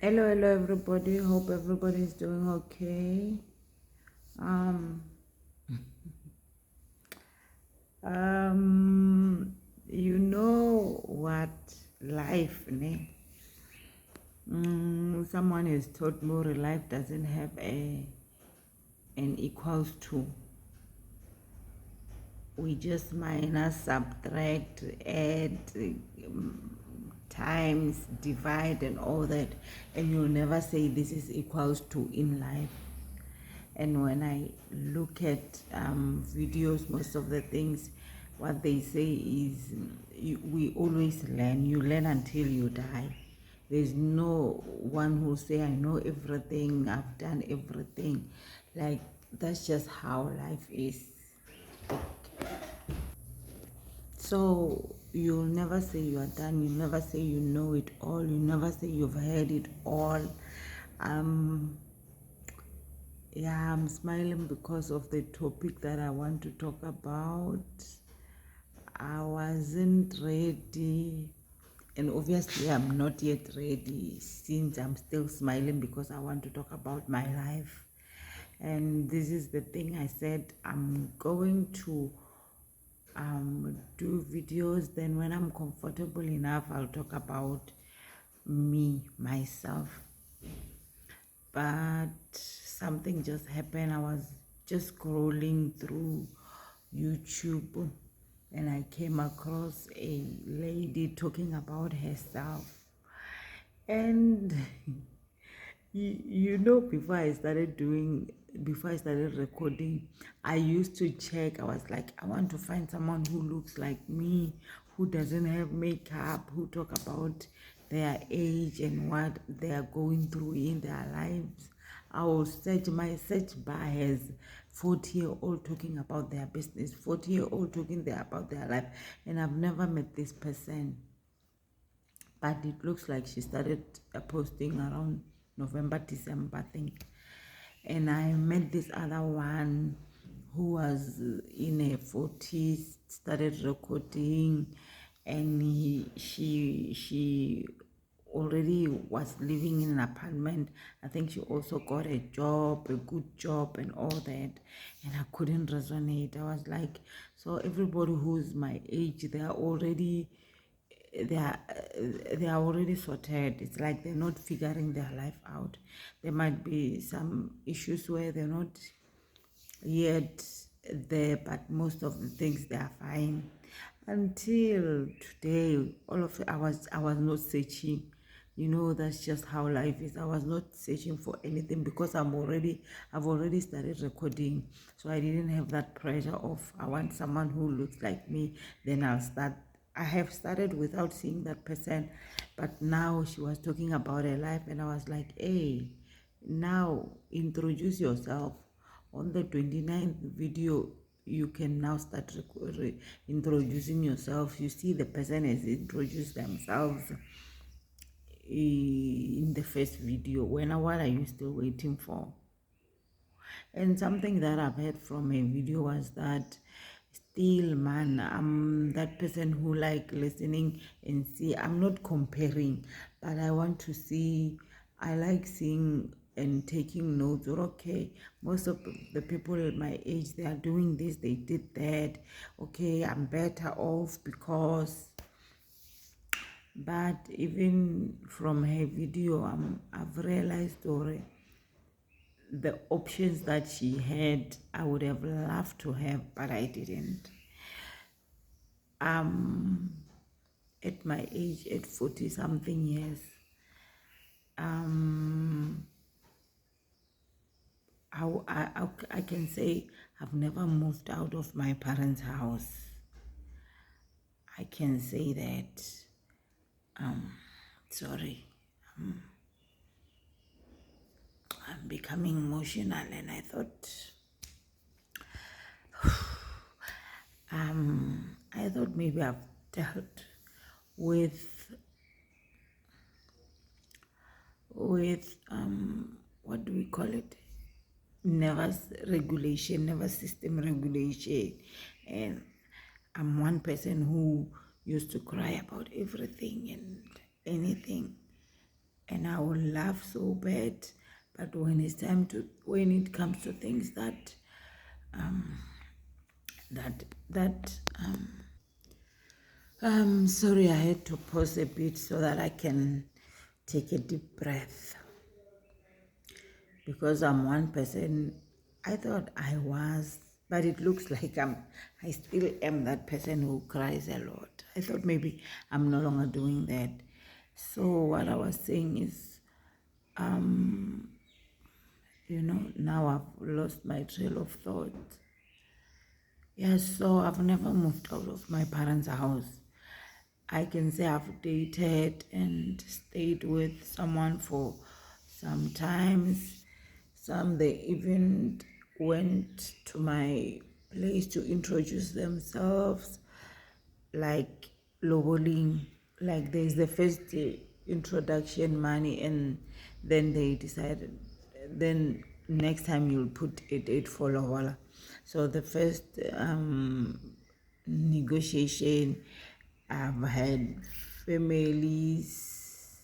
Hello everybody. Hope everybody is doing okay. Um, you know what life, ne? Someone has told me life doesn't have an equals to. We just minus, subtract, add, times, divide, and all that, and you'll never say this is equals to in life. And when I look at videos, most of the things, what they say is we always learn. You learn until you die. There's no one who say, I know everything, I've done everything. Like, that's just how life is. So you'll never say you are done. You never say you know it all. You never say you've heard it all. Yeah, I'm smiling because of the topic that I want to talk about. I wasn't ready, and obviously, I'm not yet ready since I'm still smiling because I want to talk about my life. And this is the thing I said I'm going to do videos. Then, when I'm comfortable enough, I'll talk about me, myself. But something just happened. I was just scrolling through YouTube and I came across a lady talking about herself. And before I started recording, I used to check. I was like, I want to find someone who looks like me, who doesn't have makeup, who talk about their age and what they are going through in their lives. I will search, my search bar has 40-year-old talking about their business, 40-year-old talking about their life, and I've never met this person. But it looks like she started posting around November, December, I think. And I met this other one who was in her 40s, started recording, and she already was living in an apartment. I think she also got a job, a good job, and all that. And I couldn't resonate. I was like, so everybody who's my age, they are they are already sorted. It's like they're not figuring their life out. There might be some issues where they're not yet there, but most of the things they are fine. Until today, all of it, I was not searching. That's just how life is. I was not searching for anything because I've already started recording, so I didn't have that pressure of I want someone who looks like me. Then I'll start. I have started without seeing that person, but now she was talking about her life, and I was like, hey, now introduce yourself. On the 29th video, you can now start introducing yourself. You see the person has introduced themselves in the first video. What are you still waiting for? And something that I've heard from a video was that still, man, I'm that person who like listening and see. I'm not comparing, but I want to see. I like seeing and taking notes. Or okay, most of the people at my age, they are doing this, they did that. Okay, I'm better off because. But even from her video, I've realized already the options that she had, I would have loved to have, but I didn't. At my age, at 40 something years, I can say I've never moved out of my parents' house. I can say that. Sorry, I'm becoming emotional, and I thought, maybe I've dealt with what do we call it, nervous regulation, nervous system regulation. And I'm one person who used to cry about everything and anything, and I will laugh so bad. But when it comes to things sorry, I had to pause a bit so that I can take a deep breath, because I'm one person. I thought I was, but it looks like I still am that person who cries a lot. I thought maybe I'm no longer doing that. So what I was saying is, now I've lost my trail of thought. Yes, so I've never moved out of my parents' house. I can say I've dated and stayed with someone for some times. Some they even went to my place to introduce themselves, like loboling. Like there's the first introduction money, and then they decided, then next time you'll put a date for lobola. So the first negotiation, I've had families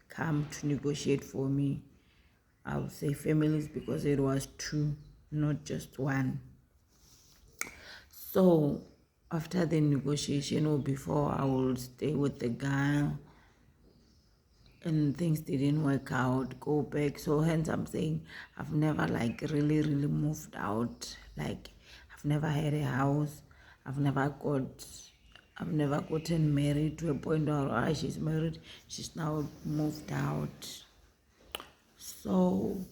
come to negotiate for me. I would say families because it was two, not just one. So after the negotiation or before, I will stay with the guy and things didn't work out, go back. So hence I'm saying I've never like really moved out. Like I've never had a house. I've never gotten married to a point where she's married, she's now moved out. So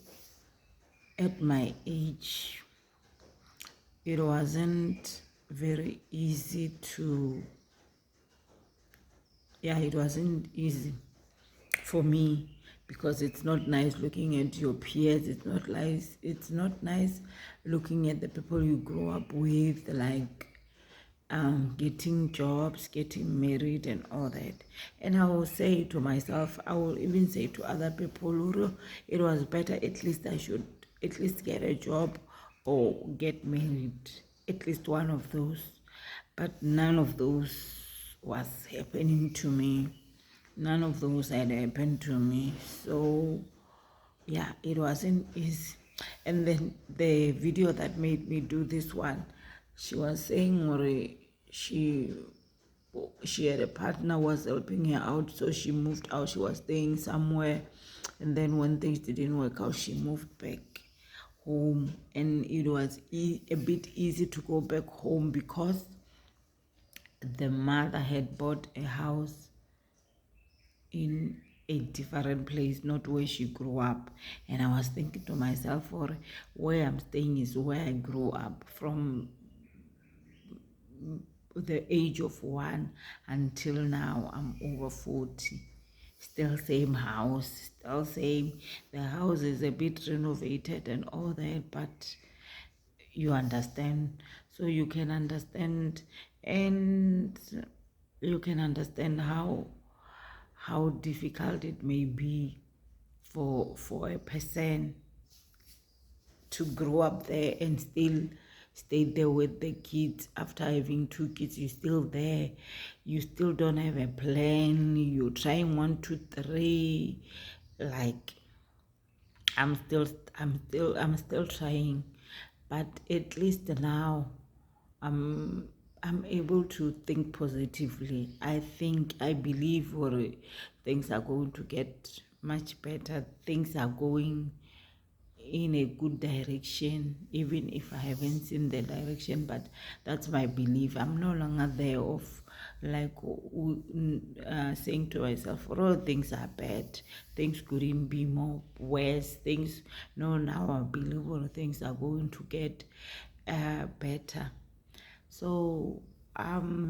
at my age, it wasn't very easy it wasn't easy for me, because it's not nice looking at your peers. It's not nice looking at the people you grow up with, like getting jobs, getting married and all that. And I will say to myself, I will even say to other people, it was better, at least I should at least get a job or get married, at least one of those. But none of those was happening to me. None of those had happened to me. So yeah, it wasn't easy. And then the video that made me do this one, she was saying, or she had a partner was helping her out, so she moved out. She was staying somewhere, and then when things didn't work out, she moved back home. And it was a bit easy to go back home because the mother had bought a house in a different place, not where she grew up. And I was thinking to myself, or where I'm staying is where I grew up from the age of 1 until now. I'm over 40. Still same house, still same. The house is a bit renovated and all that, but you understand. So you can understand, and you can understand how difficult it may be for a person to grow up there and still stay there with the kids. After having 2 kids, you're still there, you still don't have a plan, you're trying 1, 2, 3. Like I'm still trying, but at least now I'm able to think positively. I believe things are going to get much better. Things are going in a good direction, even if I haven't seen the direction, but that's my belief. I'm no longer there of like saying to myself, oh, things are bad, things couldn't be more worse, things. No, now I believe things are going to get better. So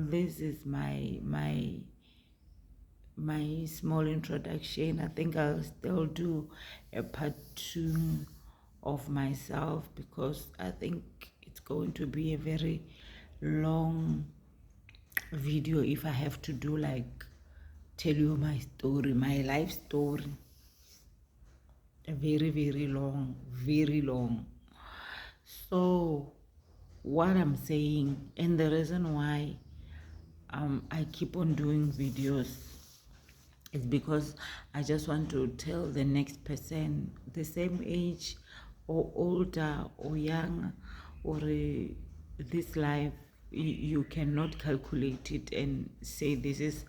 this is my small introduction. I think I'll still do a part 2 of myself, because I think it's going to be a very long video if I have to do like tell you my story, my life story. A very long. So what I'm saying, and the reason why I keep on doing videos, It's because I just want to tell the next person, the same age or older or young, or this life, you cannot calculate it and say this is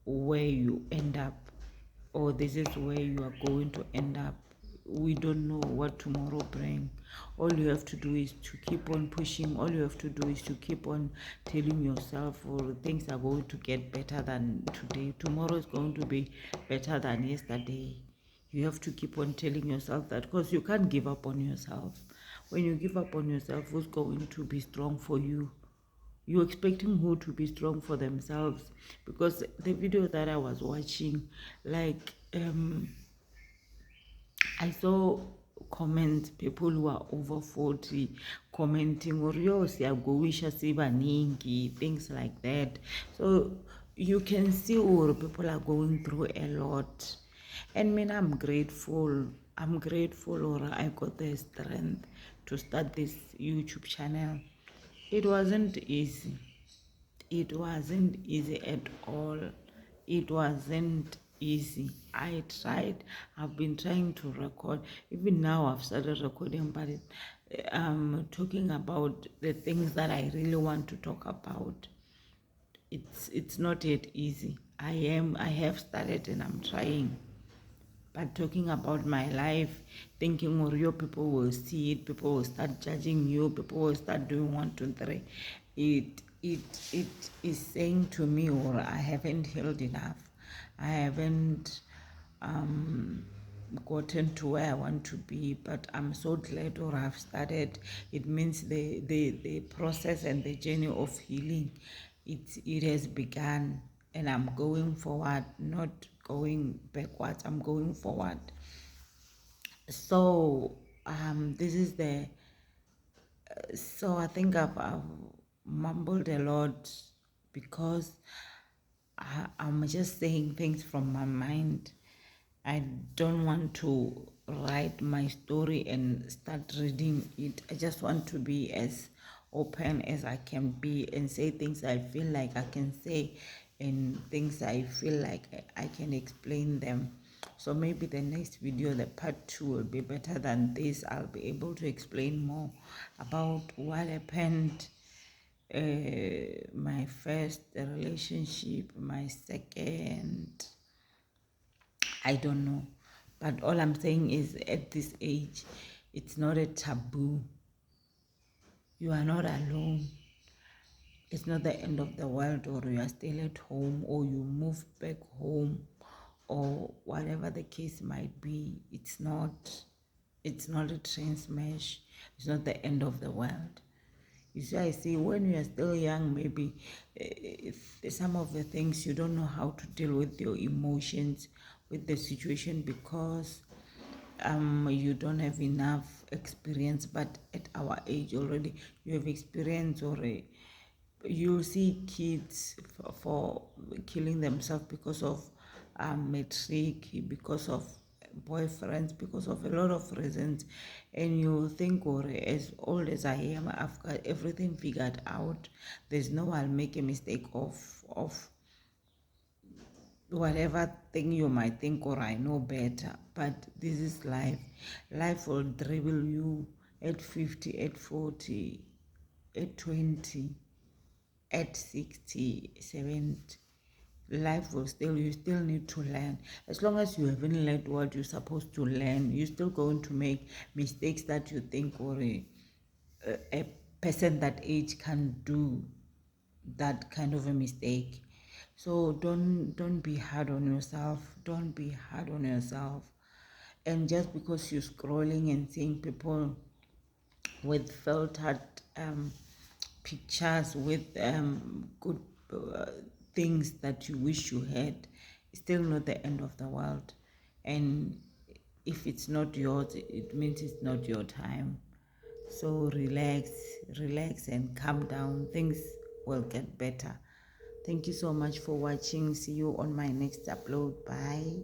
where you end up, or this is where you are going to end up. We don't know what tomorrow brings. All you have to do is to keep on pushing. All you have to do is to keep on telling yourself, or things are going to get better than today. Tomorrow is going to be better than yesterday. You have to keep on telling yourself that, because you can't give up on yourself. When you give up on yourself, who's going to be strong for you? You're expecting who to be strong for themselves? Because the video that I was watching, like, I saw comments, people who are over 40 commenting, or yo siyagowisha sibaningi, things like that. So you can see or people are going through a lot. And I'm grateful. I'm grateful, or I got the strength to start this YouTube channel. It wasn't easy. It wasn't easy at all. It wasn't easy. I tried. I've been trying to record. Even now I've started recording, but talking about the things that I really want to talk about. It's not yet easy. I have started and I'm trying. But talking about my life, thinking more, your people will see it, people will start judging you, people will start doing 1, 2, 3. It is saying to me, or I haven't healed enough. I haven't gotten to where I want to be, but I'm so glad, or I've started. It means the process and the journey of healing, it has begun, and I'm going forward, not going backwards. I'm going forward. So this is the so I think I've mumbled a lot, because I'm just saying things from my mind. I don't want to write my story and start reading it. I just want to be as open as I can be and say things I feel like I can say, and things I feel like I can explain them. So maybe the next video, the part 2, will be better than this. I'll be able to explain more about what happened, my first relationship, my second, I don't know. But all I'm saying is, at this age, it's not a taboo. You are not alone. It's not the end of the world, or you are still at home, or you move back home, or whatever the case might be. It's not a train smash. It's not the end of the world. You see, I see, when you are still young, maybe some of the things you don't know how to deal with your emotions, with the situation, because you don't have enough experience. But at our age already, you have experience, or you'll see kids for killing themselves because of matric, because of boyfriends, because of a lot of reasons, and you think, or as old as I am, I've got everything figured out. There's no, I'll make a mistake of whatever thing you might think, or I know better. But this is life. Life will dribble you at 50, at 40, at 20, at 60, 70. Life will still, you still need to learn. As long as you haven't learned what you're supposed to learn, you're still going to make mistakes that you think, or a person that age can do that kind of a mistake. So don't be hard on yourself. Don't be hard on yourself. And just because you're scrolling and seeing people with filtered pictures, with good things that you wish you had, it's still not the end of the world. And if it's not yours, it means it's not your time. So relax and calm down. Things will get better. Thank you so much for watching. See you on my next upload. Bye.